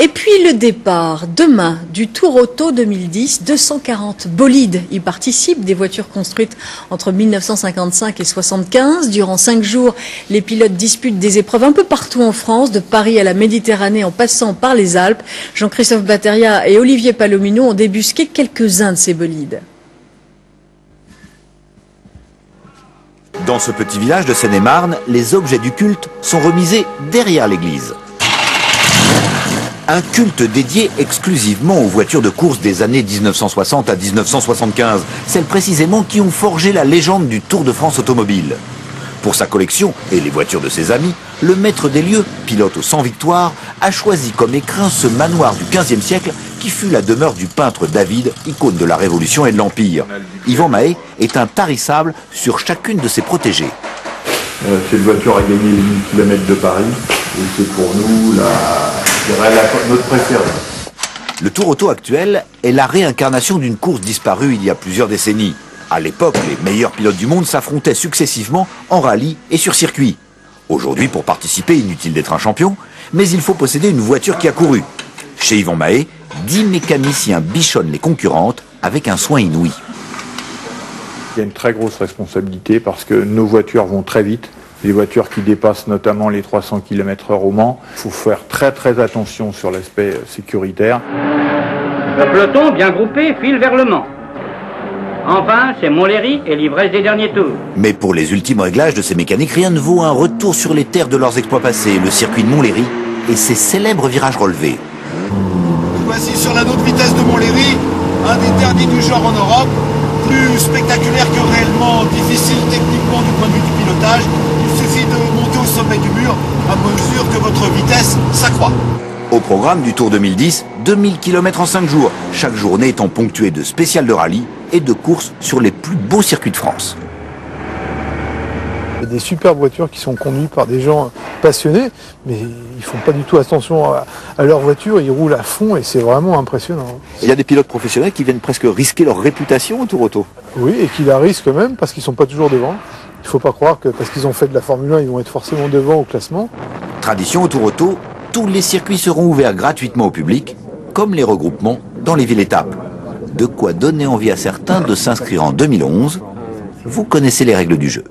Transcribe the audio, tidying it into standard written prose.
Et puis le départ, demain, du Tour Auto 2010, 240 bolides y participent, des voitures construites entre 1955 et 75. Durant 5 jours, les pilotes disputent des épreuves un peu partout en France, de Paris à la Méditerranée en passant par les Alpes. Jean-Christophe Batteria et Olivier Palomino ont débusqué quelques-uns de ces bolides. Dans ce petit village de Seine-et-Marne, les objets du culte sont remisés derrière l'église. Un culte dédié exclusivement aux voitures de course des années 1960 à 1975, celles précisément qui ont forgé la légende du Tour de France automobile. Pour sa collection et les voitures de ses amis, le maître des lieux, pilote aux 100 victoires, a choisi comme écrin ce manoir du XVe siècle qui fut la demeure du peintre David, icône de la Révolution et de l'Empire. Yvan Mahé est intarissable sur chacune de ses protégées. Cette voiture a gagné les 1000 km de Paris et c'est pour nous notre préférée. Le Tour Auto actuel est la réincarnation d'une course disparue il y a plusieurs décennies. À l'époque, les meilleurs pilotes du monde s'affrontaient successivement en rallye et sur circuit. Aujourd'hui, pour participer, inutile d'être un champion, mais il faut posséder une voiture qui a couru. Chez Yvan Mahé, 10 mécaniciens bichonnent les concurrentes avec un soin inouï. Il y a une très grosse responsabilité parce que nos voitures vont très vite. Les voitures qui dépassent notamment les 300 km/h au Mans. Il faut faire très attention sur l'aspect sécuritaire. Le peloton bien groupé file vers le Mans. Enfin, c'est Montlhéry et l'ivresse des derniers tours. Mais pour les ultimes réglages de ces mécaniques, rien ne vaut un retour sur les terres de leurs exploits passés, le circuit de Montlhéry et ses célèbres virages relevés. Voici sur la haute vitesse de Montlhéry, un des derniers du genre en Europe, plus spectaculaire que réellement difficile techniquement du point de vue du pilotage. Il suffit de monter au sommet du mur à mesure que votre vitesse s'accroît. Au programme du Tour 2010, 2000 km en 5 jours, chaque journée étant ponctuée de spéciales de rallye et de courses sur les plus beaux circuits de France. Il y a des superbes voitures qui sont conduites par des gens passionnés, mais ils font pas du tout attention à leur voiture, ils roulent à fond et c'est vraiment impressionnant. Il y a des pilotes professionnels qui viennent presque risquer leur réputation au Tour Auto. Oui, et qui la risquent même parce qu'ils sont pas toujours devant. Il ne faut pas croire que parce qu'ils ont fait de la Formule 1, ils vont être forcément devant au classement. Tradition au Tour Auto, tous les circuits seront ouverts gratuitement au public, comme les regroupements dans les villes-étapes. De quoi donner envie à certains de s'inscrire en 2011. Vous connaissez les règles du jeu.